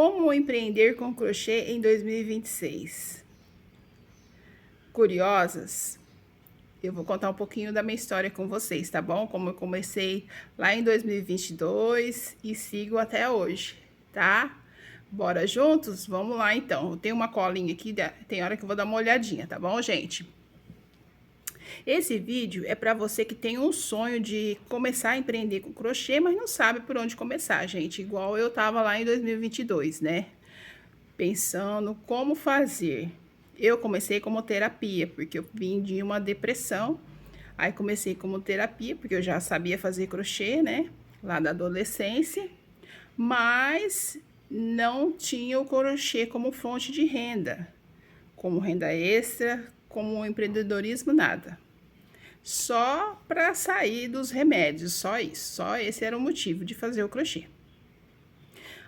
Como empreender com crochê em 2026? Curiosas? Eu vou contar um pouquinho da minha história com vocês, tá bom? Como eu comecei lá em 2022 e sigo até hoje, tá? Bora juntos? Vamos lá então. Eu tenho uma colinha aqui, tem hora que eu vou dar uma olhadinha, tá bom, gente? Esse vídeo é para você que tem um sonho de começar a empreender com crochê, mas não sabe por onde começar, gente. Igual eu tava lá em 2022, né? Pensando como fazer. Eu comecei como terapia, porque eu vim de uma depressão. Aí comecei como terapia, porque eu já sabia fazer crochê, né? Lá da adolescência. Mas não tinha o crochê como fonte de renda, como renda extra, como empreendedorismo, nada. Só para sair dos remédios, só isso. Só esse era o motivo de fazer o crochê.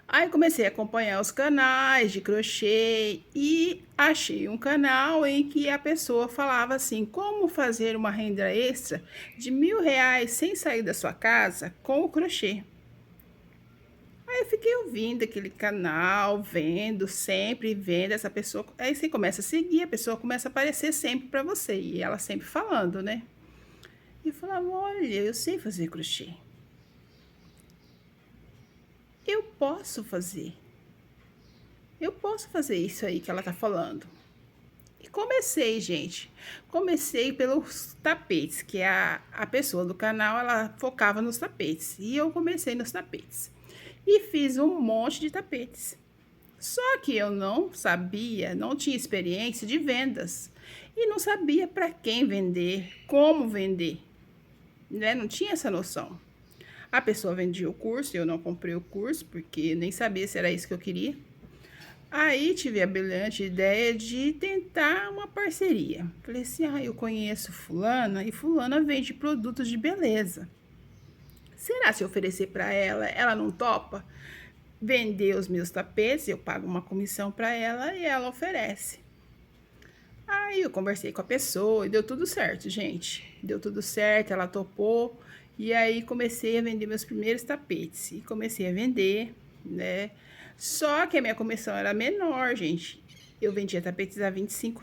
Aí comecei a acompanhar os canais de crochê e achei um canal em que a pessoa falava assim, como fazer uma renda extra de R$ 1.000 sem sair da sua casa com o crochê. Aí eu fiquei ouvindo aquele canal, vendo, sempre vendo essa pessoa. Aí você começa a seguir, a pessoa começa a aparecer sempre para você e ela sempre falando, né? E eu falava, olha, eu sei fazer crochê. Eu posso fazer. Eu posso fazer isso aí que ela tá falando. E comecei, gente. Comecei pelos tapetes, que a pessoa do canal, ela focava nos tapetes. E eu comecei nos tapetes. E fiz um monte de tapetes. Só que eu não sabia, não tinha experiência de vendas. E não sabia para quem vender, como vender. Né? Não tinha essa noção. A pessoa vendia o curso, eu não comprei o curso, porque nem sabia se era isso que eu queria. Aí tive a brilhante ideia de tentar uma parceria. Falei assim, eu conheço fulana e fulana vende produtos de beleza. Será se eu oferecer para ela, ela não topa vender os meus tapetes? Eu pago uma comissão para ela e ela oferece. Aí eu conversei com a pessoa e deu tudo certo, gente. Deu tudo certo, ela topou. E aí comecei a vender meus primeiros tapetes. E comecei a vender, né? Só que a minha comissão era menor, gente. Eu vendia tapetes a R$ 25,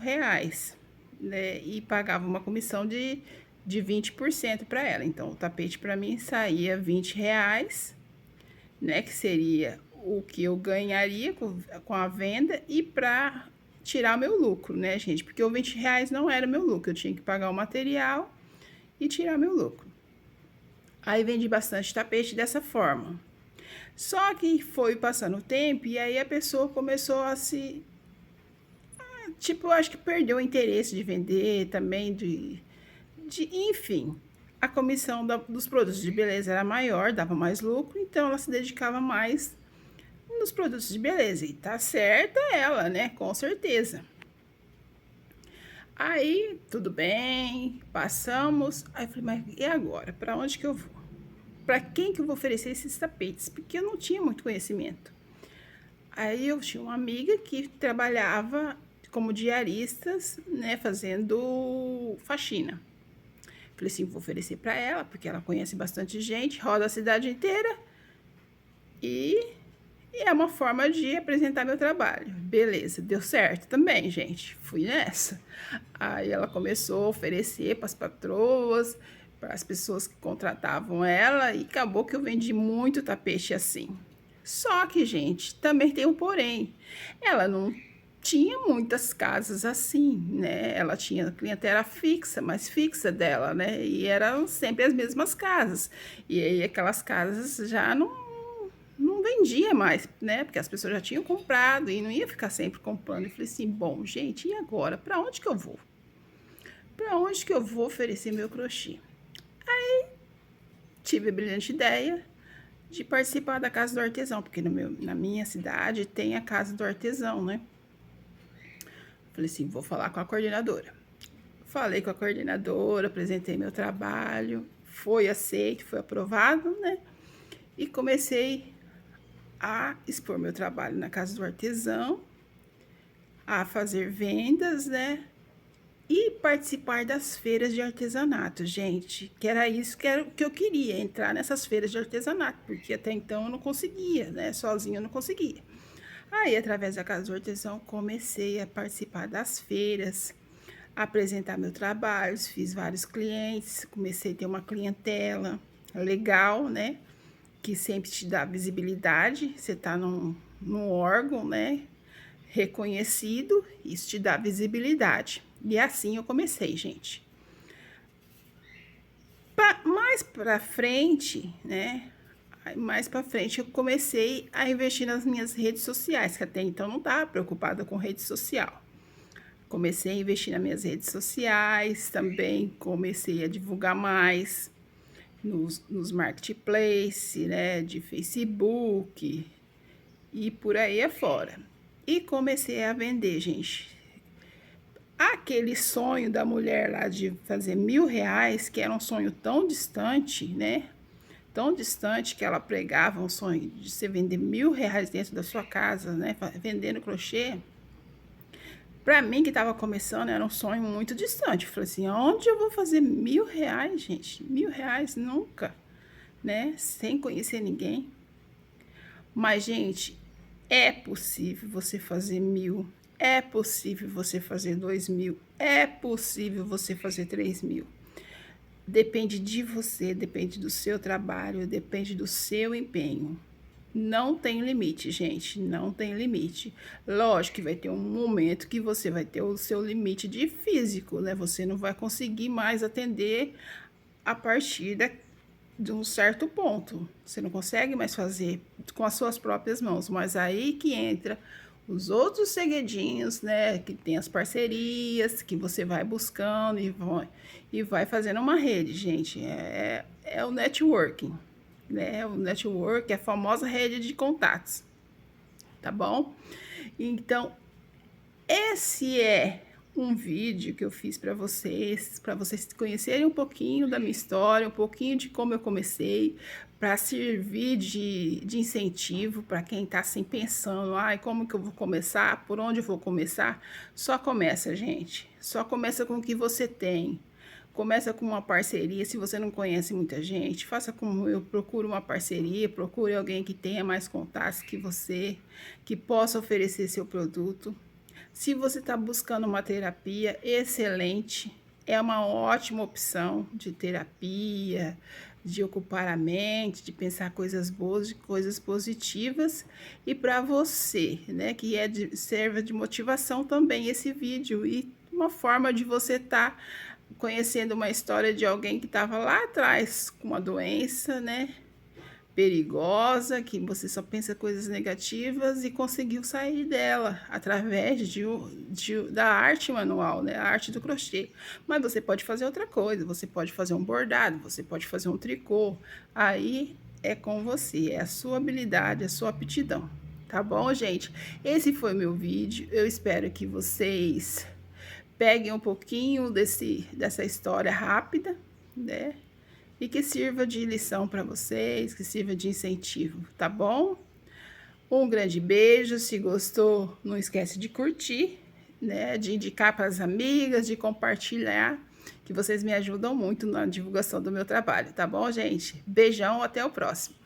né? E pagava uma comissão de 20% para ela. Então, o tapete para mim saía R$ 20, né? Que seria o que eu ganharia com a venda e para tirar o meu lucro, né, gente? Porque o R$ 20 não era meu lucro. Eu tinha que pagar o material e tirar meu lucro. Aí vendi bastante tapete dessa forma. Só que foi passando o tempo e aí a pessoa começou a se... Tipo, eu acho que perdeu o interesse de vender também, enfim. A comissão dos produtos de beleza era maior, dava mais lucro, então ela se dedicava mais nos produtos de beleza. E tá certa ela, né? Com certeza. Aí, tudo bem, passamos. Aí eu falei, mas e agora? Para onde que eu vou? Para quem que eu vou oferecer esses tapetes? Porque eu não tinha muito conhecimento. Aí eu tinha uma amiga que trabalhava como diaristas, né, fazendo faxina. Falei assim, vou oferecer para ela, porque ela conhece bastante gente, roda a cidade inteira e é uma forma de apresentar meu trabalho. Beleza, deu certo também, gente. Fui nessa. Aí ela começou a oferecer para as patroas, para as pessoas que contratavam ela, e acabou que eu vendi muito tapete assim. Só que, gente, também tem um porém. Ela não tinha muitas casas assim, né? Ela tinha clientela fixa, mas fixa dela, né? E eram sempre as mesmas casas. E aí aquelas casas já não vendia mais, né? Porque as pessoas já tinham comprado e não ia ficar sempre comprando. E falei assim, bom, gente, e agora? Para onde que eu vou? Para onde que eu vou oferecer meu crochê? Aí tive a brilhante ideia de participar da Casa do Artesão, porque na minha cidade tem a Casa do Artesão, né? Falei assim, vou falar com a coordenadora. Falei com a coordenadora, apresentei meu trabalho, foi aceito, foi aprovado, né? E comecei a expor meu trabalho na Casa do Artesão, a fazer vendas, né? E participar das feiras de artesanato, gente, que era isso que eu queria, entrar nessas feiras de artesanato, porque até então eu não conseguia, né? Sozinha eu não conseguia. Aí, através da Casa do Artesão, comecei a participar das feiras, apresentar meu trabalho, fiz vários clientes, comecei a ter uma clientela legal, né? Que sempre te dá visibilidade, você tá num órgão, né? Reconhecido, isso te dá visibilidade. E assim eu comecei, gente. Mais pra frente, né? Mais pra frente eu comecei a investir nas minhas redes sociais, que até então não estava preocupada com rede social. Comecei a investir nas minhas redes sociais, também comecei a divulgar mais nos marketplaces, né, de Facebook e por aí afora. E comecei a vender, gente. Aquele sonho da mulher lá de fazer R$ 1.000, que era um sonho tão distante, né? Tão distante que ela pregava um sonho de você vender R$ 1.000 dentro da sua casa, né? Vendendo crochê. Para mim, que estava começando, era um sonho muito distante. Eu falei assim, onde eu vou fazer R$ 1.000, gente? R$ 1.000 nunca, né? Sem conhecer ninguém. Mas, gente, é possível você fazer 1.000. É possível você fazer 2.000. É possível você fazer 3.000. Depende de você, depende do seu trabalho, depende do seu empenho. Não tem limite, gente, não tem limite. Lógico que vai ter um momento que você vai ter o seu limite de físico, né? Você não vai conseguir mais atender a partir de um certo ponto. Você não consegue mais fazer com as suas próprias mãos, mas aí que entra os outros segredinhos, né? Que tem as parcerias que você vai buscando e vai fazendo uma rede, gente. É o networking, né? O network é a famosa rede de contatos, tá bom? Então, esse é um vídeo que eu fiz para vocês conhecerem um pouquinho da minha história, um pouquinho de como eu comecei, para servir de incentivo para quem está assim pensando, ai, como que eu vou começar, por onde eu vou começar? Só começa, gente, só começa com o que você tem. Começa com uma parceria, se você não conhece muita gente, faça como eu, procure uma parceria, procure alguém que tenha mais contatos que você, que possa oferecer seu produto. Se você está buscando uma terapia, excelente, é uma ótima opção de terapia, de ocupar a mente, de pensar coisas boas, de coisas positivas. E para você, né, que serve de motivação também esse vídeo e uma forma de você estar conhecendo uma história de alguém que estava lá atrás com uma doença, né, perigosa, que você só pensa coisas negativas e conseguiu sair dela através da arte manual, né, a arte do crochê. Mas você pode fazer outra coisa, você pode fazer um bordado, você pode fazer um tricô, aí é com você, é a sua habilidade, a sua aptidão, tá bom, gente? Esse foi meu vídeo, eu espero que vocês peguem um pouquinho dessa história rápida, né? E que sirva de lição para vocês, que sirva de incentivo, tá bom? Um grande beijo, se gostou, não esquece de curtir, né? De indicar para as amigas, de compartilhar, que vocês me ajudam muito na divulgação do meu trabalho, tá bom, gente? Beijão, até o próximo.